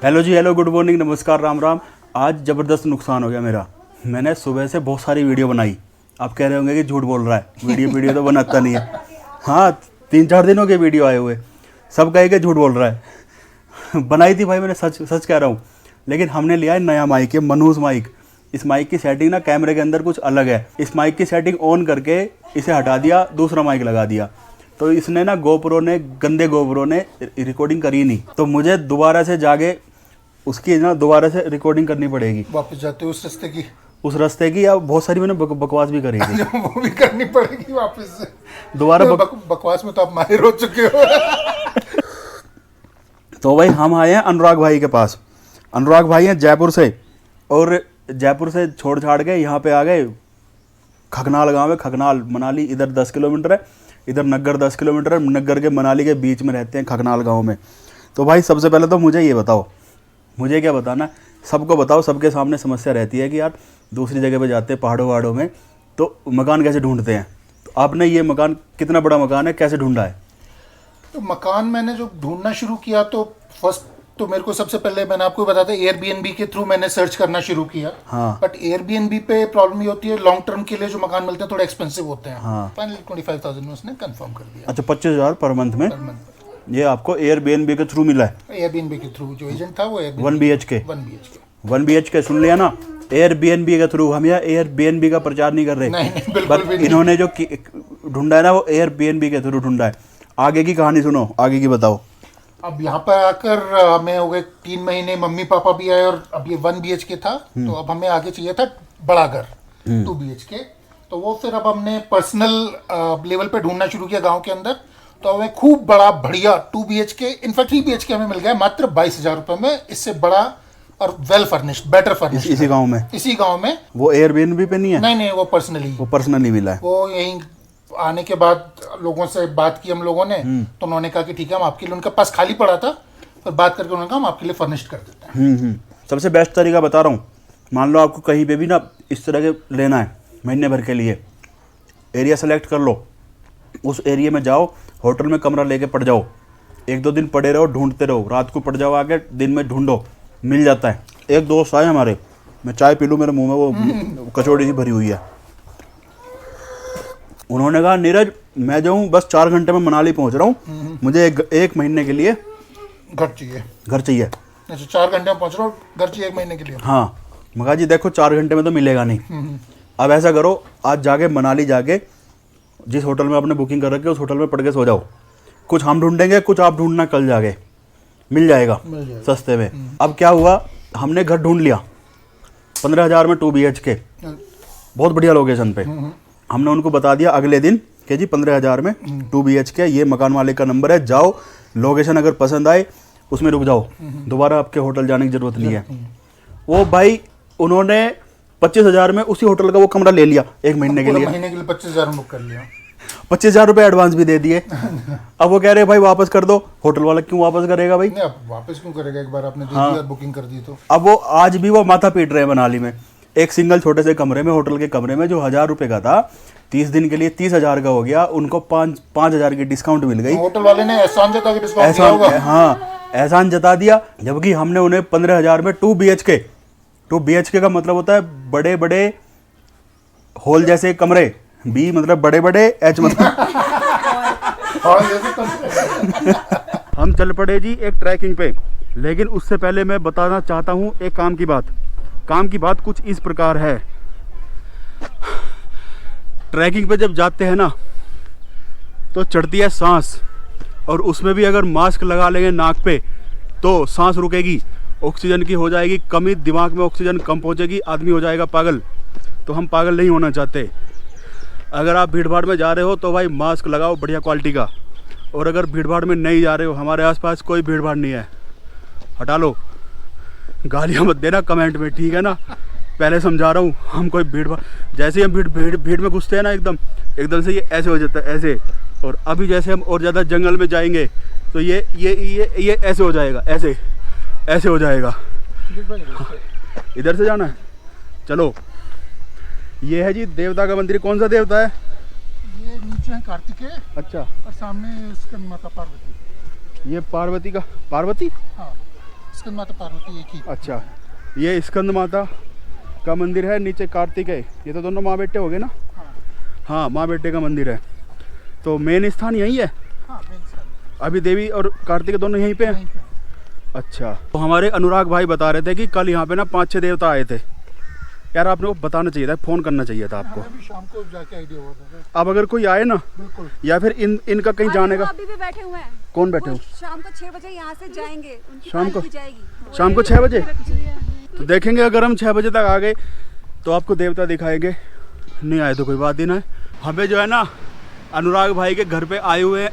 Hello जी, hello, good morning, नमस्कार, राम राम। आज ज़बरदस्त नुकसान हो गया मेरा। मैंने सुबह से बहुत सारी वीडियो बनाई। आप कह रहे होंगे कि झूठ बोल रहा है, वीडियो तो बनाता नहीं है। हाँ, 3-4 दिनों के वीडियो आए हुए, सब कहे कि झूठ बोल रहा है। बनाई थी भाई मैंने, सच सच कह रहा हूँ। लेकिन हमने लिया है नया माइक, ये मनूस माइक। इस माइक की सेटिंग ना कैमरे के अंदर कुछ अलग है। इस माइक की सेटिंग ऑन करके इसे हटा दिया, दूसरा माइक लगा दिया, तो इसने ना गंदे गोप्रो ने रिकॉर्डिंग करी नहीं। तो मुझे दोबारा से जाके उसकी ना दोबारा से रिकॉर्डिंग करनी पड़ेगी। वापस जाते हो उस रास्ते की या बहुत सारी मैंने बकवास भी करी थी। वो भी करनी पड़ेगी वापस से दोबारा बकवास में तो आप माहिर हो चुके हो। तो भाई हम आए हैं अनुराग भाई के पास। अनुराग भाई हैं जयपुर से, और जयपुर से छोड़ छाड़ के यहाँ पे आ गए। खगनाल गांव है, खगनाल मनाली इधर 10 किलोमीटर है, इधर नग्गर 10 किलोमीटर है। नग्गर के मनाली के बीच में रहते हैं, खगनाल गांव में। तो भाई सबसे पहले तो मुझे ये बताओ, मुझे क्या बताना, सबको बताओ, सबके सामने समस्या रहती है कि यार दूसरी जगह पे जाते हैं पहाड़ों वहाड़ों में, तो मकान कैसे ढूंढते हैं। तो आपने ये मकान, कितना बड़ा मकान है, कैसे ढूंढा है? तो मकान मैंने जो ढूंढना शुरू किया, तो फर्स्ट तो मेरे को सबसे पहले मैंने आपको बताया एयरबीएनबी के थ्रू मैंने सर्च करना शुरू किया। हाँ। बट एयरबीएनबी पे प्रॉब्लम ये होती है, लॉन्ग टर्म के लिए जो मकान मिलते हैं थोड़े एक्सपेंसिव होते हैं। हाँ। फाइनली 25,000 में उसने कंफर्म कर दिया। अच्छा, 25,000 पर मंथ में? ये आपको एयरबीएनबी के थ्रू मिला है? एयरबीएनबी के थ्रू जो एजेंट था वो 1 BHK 1 BHK सुन लिया ना, एयरबीएनबी के थ्रू। हम यहाँ एयरबीएनबी का प्रचार नहीं कर रहे। नहीं, बिल्कुल भी नहीं। इन्होंने जो ढूंढा है ना, वो एयरबीएनबी के थ्रू ढूंढा है। आगे की कहानी सुनो, आगे की बताओ। अब यहाँ पर आकर हमें हो गए 3 महीने, मम्मी पापा भी आए, और अब ये 1 BHK था, तो अब हमें आगे चाहिए था बड़ा घर 2 BHK। तो वो फिर अब हमने पर्सनल लेवल पे ढूंढना शुरू किया गांव के अंदर। तो हमें खूब बड़ा बढ़िया 2 BHK, इनफैक्ट 3 BHK हमें मिल गया मात्र 22,000 रुपए में। इससे बड़ा और वेल फर्निश्ड, बेटर फर्निश्ड इसी गांव में? इसी गांव में। वो एयरबीएनबी पे नहीं है? नहीं, वो पर्सनली मिला है। वो यहीं आने के बाद लोगों से बात की हम लोगों ने, तो उन्होंने कहा कि ठीक है, हम आपके लिए, उनका पास खाली पड़ा था, फिर बात करके उन्होंने कहा हम आपके लिए फर्निश्ड कर देते हैं। सबसे बेस्ट तरीका बता रहा हूँ। मान लो आपको कहीं पे भी ना इस तरह के लेना है महीने भर के लिए, एरिया सेलेक्ट कर लो, उस एरिया में जाओ, होटल में कमरा लेके पड़ जाओ, 1-2 दिन पड़े रहो, ढूंढते रहो, रात को पड़ जाओ आके, दिन में ढूंढो, मिल जाता है। एक दोस्त आए हमारे, मैं चाय पी लूँ, मेरे मुंह में वो कचौड़ी सी भरी हुई है। उन्होंने कहा नीरज, मैं जाऊँ बस 4 घंटे में मनाली पहुँच रहा हूँ, मुझे एक महीने के लिए घर चाहिए। अच्छा, 4 घंटे में पहुँच रहा हूँ, घर चाहिए 1 महीने के लिए? हाँ। मगा जी देखो, 4 घंटे में तो मिलेगा नहीं। अब ऐसा करो, आज जाके मनाली जाके जिस होटल में आपने बुकिंग कर रखी है उस होटल में पड़ के सो जाओ। कुछ हम ढूंढेंगे, कुछ आप ढूंढना, कल जाके मिल जाएगा सस्ते में। अब क्या हुआ, हमने घर ढूंढ लिया 15,000 में 2 BHK, बहुत बढ़िया लोकेशन पे। हमने उनको बता दिया अगले दिन कि जी 15,000 में 2 BHK, ये मकान मालिक का नंबर है, जाओ, लोकेशन अगर पसंद आए उसमें रुक जाओ, दोबारा आपके होटल जाने की ज़रूरत नहीं है। वो भाई उन्होंने 25,000 में उसी होटल का वो कमरा ले लिया, 1 महीने के लिए 25,000 बुक कर लिया, 25,000 रुपये एडवांस भी दे दिए। अब वो कह रहे भाई वापस कर दो। होटल वाला क्यों वापस करेगा भाई? नहीं, अब वापस क्यों करेगा, एक बार आपने दे दिया, बुकिंग कर दी तो। अब वो आज भी वो माथा पीट रहे हैं मनाली में, एक सिंगल छोटे से कमरे में, होटल के कमरे में, जो 1,000 रुपये का था 30 दिन के लिए 30,000 का हो गया। उनको 5,000 की डिस्काउंट मिल गई। होटल वाले ने एहसान जता के डिस्काउंट दिया होगा। हाँ, एहसान जता दिया। जबकि हमने उन्हें 15,000 में 2 BHK का मतलब होता है बड़े बड़े हॉल जैसे कमरे, बी मतलब बड़े बड़े, एच मतलब हम चल पड़े जी एक ट्रैकिंग पे। लेकिन उससे पहले मैं बताना चाहता हूँ एक काम की बात कुछ इस प्रकार है। ट्रैकिंग पे जब जाते हैं ना तो चढ़ती है सांस, और उसमें भी अगर मास्क लगा लेंगे नाक पे तो सांस रुकेगी, ऑक्सीजन की हो जाएगी कमी, दिमाग में ऑक्सीजन कम पहुंचेगी, आदमी हो जाएगा पागल। तो हम पागल नहीं होना चाहते। अगर आप भीड़ भाड़ में जा रहे हो तो भाई मास्क लगाओ बढ़िया क्वालिटी का, और अगर भीड़ भाड़ में नहीं जा रहे हो, हमारे आसपास कोई भीड़ भाड़ नहीं है, हटा लो। गालियाँ मत देना कमेंट में, ठीक है ना? पहले समझा रहा हूँ, हम कोई भीड़ भाड़, जैसे ही हम भीड़ में घुसते हैं ना, एकदम से ये ऐसे हो जाता है, ऐसे। और अभी जैसे हम और ज़्यादा जंगल में जाएंगे तो ये ऐसे हो जाएगा, ऐसे हो जाएगा। इधर से जाना है, चलो। ये है जी देवता का मंदिर। कौन सा देवता है? ये नीचे है कार्तिकेय। अच्छा। और सामने इसका माता पार्वती। ये पार्वती का, पार्वती? हाँ। स्कंद माता पार्वती एक ही। अच्छा, ये स्कंद माता का मंदिर है, नीचे कार्तिकेय, ये तो दोनों माँ बेटे हो गए ना। हाँ, माँ बेटे का मंदिर है। तो मेन स्थान यही है। हाँ, मेन स्थान अभी देवी और कार्तिक दोनों यहीं पे हैं। यहीं पे है। अच्छा, तो हमारे अनुराग भाई बता रहे थे कि कल यहाँ पे ना 5-6 देवता आए थे। यार आपने को बताना चाहिए था, फ़ोन करना चाहिए था आपको। अभी शाम को जाके आइडिया हुआ था। अब अगर कोई आए ना, बिल्कुल। या फिर इनका कहीं जाने का। अभी भी बैठे हुए हैं। कौन बैठे हो? शाम को 6 बजे यहाँ से जाएंगे। उनकी शाम को? पालकी जाएगी। शाम को 6 बजे तो देखेंगे। अगर हम 6 बजे तक आ गए तो आपको देवता दिखाएंगे, नहीं आए तो कोई बात ही ना है। हमें जो है ना अनुराग भाई के घर पे आए हुए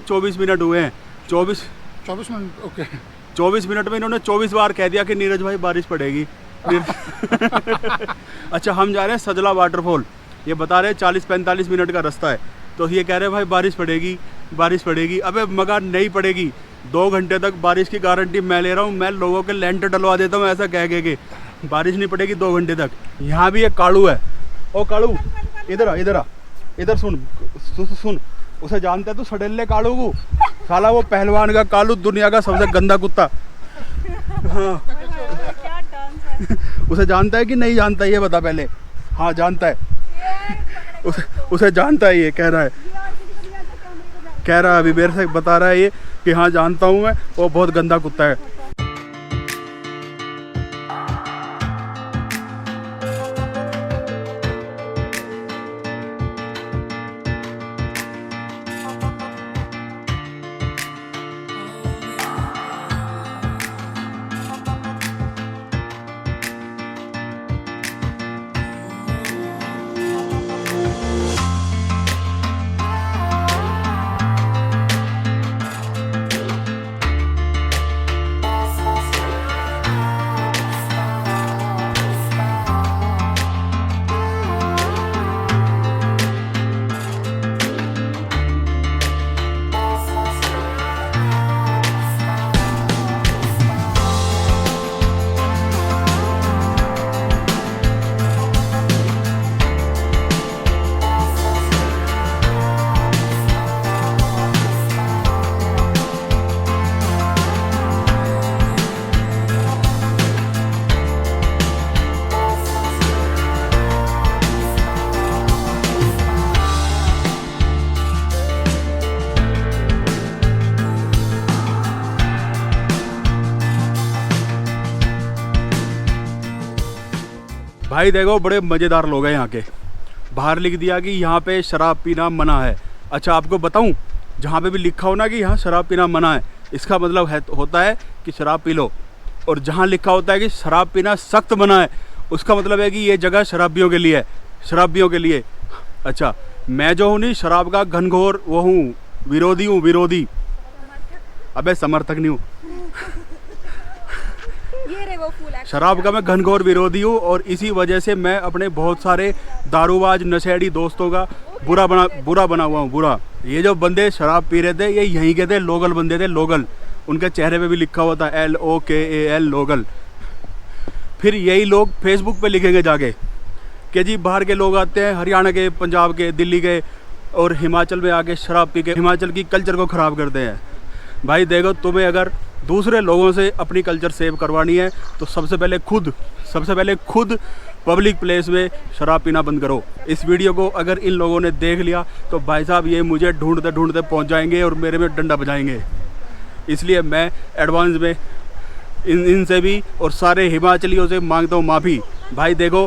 24 मिनट हुए हैं। 24 मिनट। ओके। 24 मिनट में इन्होंने 24 बार कह दिया कि नीरज भाई बारिश पड़ेगी। अच्छा, हम जा रहे हैं सजला वाटरफॉल। ये बता रहे हैं 40-45 मिनट का रास्ता है। तो ये कह रहे हैं भाई बारिश पड़ेगी, बारिश पड़ेगी। अबे मगर नहीं पड़ेगी। 2 घंटे तक बारिश की गारंटी मैं ले रहा हूँ। मैं लोगों के लेंटर डलवा देता हूँ ऐसा कह के बारिश नहीं पड़ेगी 2 घंटे तक। यहाँ भी एक कालू है। ओ कालू, इधर आ, इधर आ, इधर सुन। उसे जानता है तू? सडेले कालू को, साला वो पहलवान का कालू, दुनिया का सबसे गंदा कुत्ता। हाँ। क्या डांस है। उसे जानता है कि नहीं जानता, ये बता पहले। हाँ जानता है। उसे जानता है, ये कह रहा है अभी मेरे से बता रहा है ये कि हाँ जानता हूँ मैं, वो बहुत गंदा कुत्ता है। भाई देखो बड़े मज़ेदार लोग हैं यहाँ के। बाहर लिख दिया कि यहाँ पे शराब पीना मना है। अच्छा आपको बताऊँ, जहाँ पे भी लिखा हो ना कि यहाँ शराब पीना मना है, इसका मतलब होता है कि शराब पी लो। और जहाँ लिखा होता है कि शराब पीना सख्त मना है, उसका मतलब है कि ये जगह शराबियों के लिए है, शराबियों के लिए। अच्छा, मैं जो हूँ नहीं शराब का घनघोर वो हूँ, विरोधी हूँ, विरोधी। अबे समर्थक नहीं हूँ। ये रे वो फूल है। शराब का मैं घनघोर विरोधी हूँ और इसी वजह से मैं अपने बहुत सारे दारूबाज नशेड़ी दोस्तों का बुरा बना हुआ हूँ, बुरा। ये जो बंदे शराब पी रहे थे ये यहीं के थे, लोकल बंदे थे, लोकल। उनके चेहरे पे भी लिखा हुआ था LOKAL, लोकल। फिर यही लोग फेसबुक पे लिखेंगे जाके कि जी बाहर के लोग आते हैं, हरियाणा के, पंजाब के, दिल्ली के, और हिमाचल में आके शराब पी के हिमाचल की कल्चर को ख़राब करते हैं। भाई देखो, तुम्हें अगर दूसरे लोगों से अपनी कल्चर सेव करवानी है तो सबसे पहले खुद पब्लिक प्लेस में शराब पीना बंद करो। इस वीडियो को अगर इन लोगों ने देख लिया तो भाई साहब ये मुझे ढूंढते ढूंढते पहुंच जाएंगे और मेरे में डंडा बजाएंगे। इसलिए मैं एडवांस में इनसे भी और सारे हिमाचलियों से मांगता हूँ माफ़ी। भाई देखो,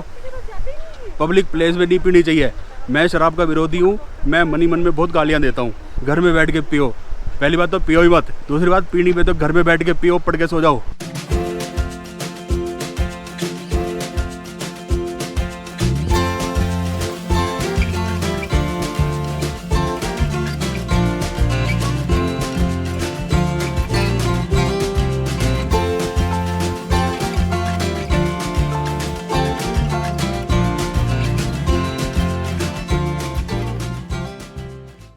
पब्लिक प्लेस में नहीं पीनी चाहिए। मैं शराब का विरोधी हूँ, मैं मन ही मन में बहुत गालियाँ देता हूँ। घर में बैठ के पियो, पहली बात तो पियो ही मत, दूसरी बात पीनी में तो घर में बैठ के पियो, पढ़ के सो जाओ।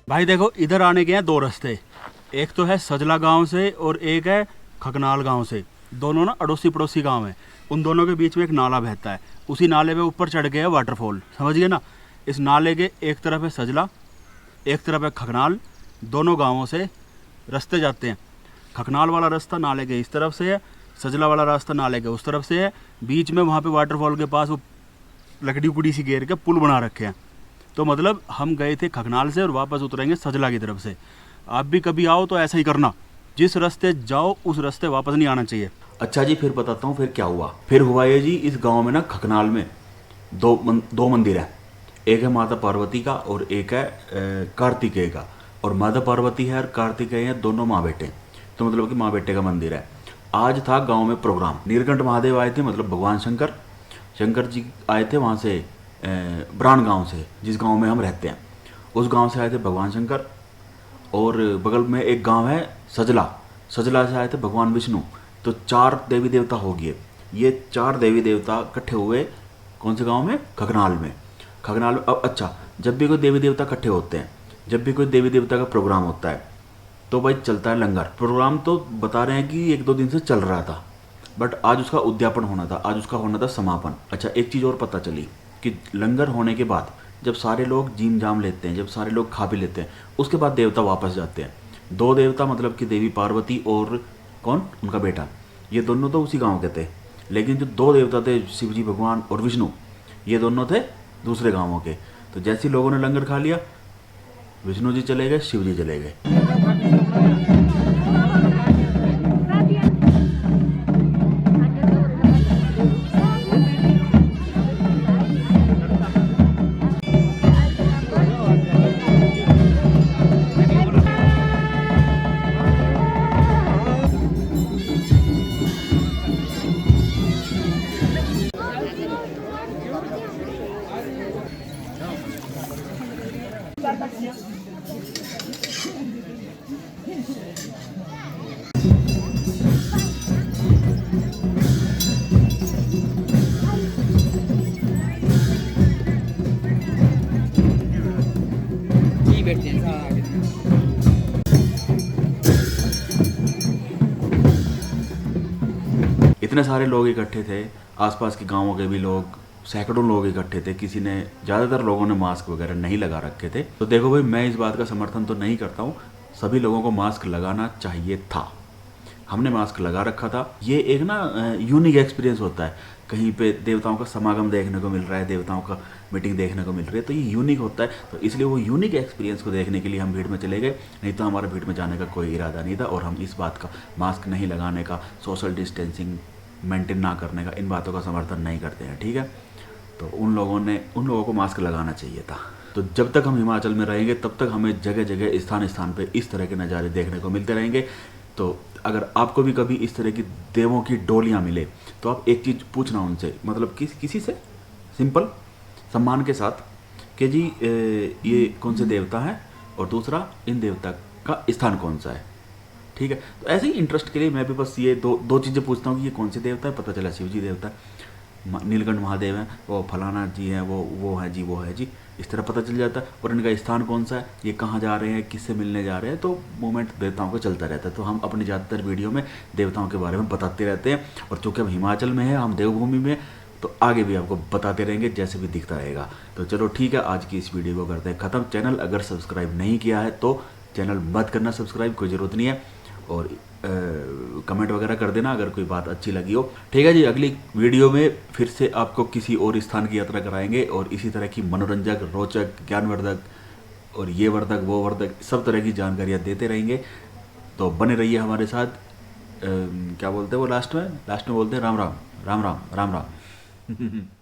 भाई देखो, इधर आने के हैं 2 रास्ते। एक तो है सजला गांव से और एक है खकनाल गांव से। दोनों ना अड़ोसी पड़ोसी गांव हैं। उन दोनों के बीच में एक नाला बहता है, उसी नाले पे ऊपर चढ़ गया वाटरफॉल, समझ गए ना। इस नाले के एक तरफ है सजला, एक तरफ है खकनाल। दोनों गांवों से रास्ते जाते हैं। खकनाल वाला रास्ता नाले के इस तरफ से है, सजला वाला रास्ता नाले के उस तरफ से है, बीच में वहाँ पे वाटरफॉल के पास वो लकड़ी उकड़ी सी घेर के पुल बना रखे हैं। तो मतलब हम गए थे खगनाल से और वापस उतरेंगे सजला की तरफ से। आप भी कभी आओ तो ऐसा ही करना, जिस रास्ते जाओ उस रास्ते वापस नहीं आना चाहिए। अच्छा जी, फिर बताता हूँ फिर क्या हुआ। फिर हुआ ये जी, इस गांव में ना खगनाल में दो मंदिर है। एक है माता पार्वती का और एक है कार्तिकेय का। और माता पार्वती है और कार्तिकेय है, दोनों माँ बेटे। तो मतलब कि माँ बेटे का मंदिर है। आज था गांव में प्रोग्राम, नीलकंठ महादेव आए थे, मतलब भगवान शंकर जी आए थे वहाँ से ब्रान गांव से, जिस गांव में हम रहते हैं उस गांव से आए थे भगवान शंकर। और बगल में एक गांव है सजला से आए थे भगवान विष्णु। तो 4 देवी देवता हो गए। ये 4 देवी देवता इकट्ठे हुए कौन से गांव में? खगनाल में। अब अच्छा, जब भी कोई देवी देवता इकट्ठे होते हैं, जब भी कोई देवी देवता का प्रोग्राम होता है तो भाई चलता है लंगर। प्रोग्राम तो बता रहे हैं कि 1-2 दिन से चल रहा था, बट आज उसका उद्यापन होना था, आज उसका होना था समापन। अच्छा, एक चीज़ और पता चली कि लंगर होने के बाद जब सारे लोग जीम जाम लेते हैं, जब सारे लोग खा भी लेते हैं, उसके बाद देवता वापस जाते हैं। 2 देवता मतलब कि देवी पार्वती और कौन, उनका बेटा, ये दोनों तो उसी गांव के थे। लेकिन जो 2 देवता थे, शिव जी भगवान और विष्णु, ये दोनों थे दूसरे गांवों के। तो जैसे ही लोगों ने लंगर खा लिया, विष्णु जी चले गए, शिव जी चले गए। इतने सारे लोग इकट्ठे थे, आसपास के गांवों के भी लोग, सैकड़ों लोग इकट्ठे थे। किसी ने, ज़्यादातर लोगों ने मास्क वगैरह नहीं लगा रखे थे। तो देखो भाई, मैं इस बात का समर्थन तो नहीं करता हूँ, सभी लोगों को मास्क लगाना चाहिए था। हमने मास्क लगा रखा था। ये एक ना यूनिक एक्सपीरियंस होता है, कहीं पे देवताओं का समागम देखने को मिल रहा है, देवताओं का मीटिंग देखने को मिल रही है, तो ये यूनिक होता है। तो इसलिए वो यूनिक एक्सपीरियंस को देखने के लिए हम भीड़ में चले गए, नहीं तो हमारा भीड़ में जाने का कोई इरादा नहीं था। और हम इस बात का, मास्क नहीं लगाने का, सोशल डिस्टेंसिंग मेंटेन ना करने का, इन बातों का समर्थन नहीं करते हैं, ठीक है। तो उन लोगों को मास्क लगाना चाहिए था। तो जब तक हम हिमाचल में रहेंगे तब तक हमें जगह जगह, स्थान पे इस तरह के नज़ारे देखने को मिलते रहेंगे। तो अगर आपको भी कभी इस तरह की देवों की डोलियाँ मिले तो आप एक चीज़ पूछना उनसे, मतलब किसी से सिंपल सम्मान के साथ कि जी ये कौन से देवता हैं, और दूसरा इन देवता का स्थान कौन सा है, ठीक है। तो ऐसे ही इंटरेस्ट के लिए मैं भी बस ये दो चीज़ें पूछता हूँ कि ये कौन से देवता है, पता चला शिव जी देवता है, नीलकंठ महादेव हैं, वो फलाना जी हैं, वो है जी, इस तरह पता चल जाता है। और इनका स्थान कौन सा है, ये कहाँ जा रहे हैं, किससे मिलने जा रहे हैं, तो मूवमेंट देवताओं का चलता रहता है। तो हम अपनी ज़्यादातर वीडियो में देवताओं के बारे में बताते रहते हैं। और चूँकि हम हिमाचल में हैं, हम देवभूमि में, तो आगे भी आपको बताते रहेंगे जैसे भी दिखता रहेगा। तो चलो ठीक है, आज की इस वीडियो को करते हैं ख़त्म। चैनल अगर सब्सक्राइब नहीं किया है तो चैनल मत करना सब्सक्राइब, कोई ज़रूरत नहीं है। और कमेंट वगैरह कर देना अगर कोई बात अच्छी लगी हो, ठीक है जी। अगली वीडियो में फिर से आपको किसी और स्थान की यात्रा कराएंगे और इसी तरह की मनोरंजक, रोचक, ज्ञानवर्धक और ये वर्धक वो वर्धक सब तरह की जानकारियाँ देते रहेंगे। तो बने रहिए हमारे साथ। क्या बोलते हैं वो लास्ट में बोलते हैं राम राम राम राम राम राम।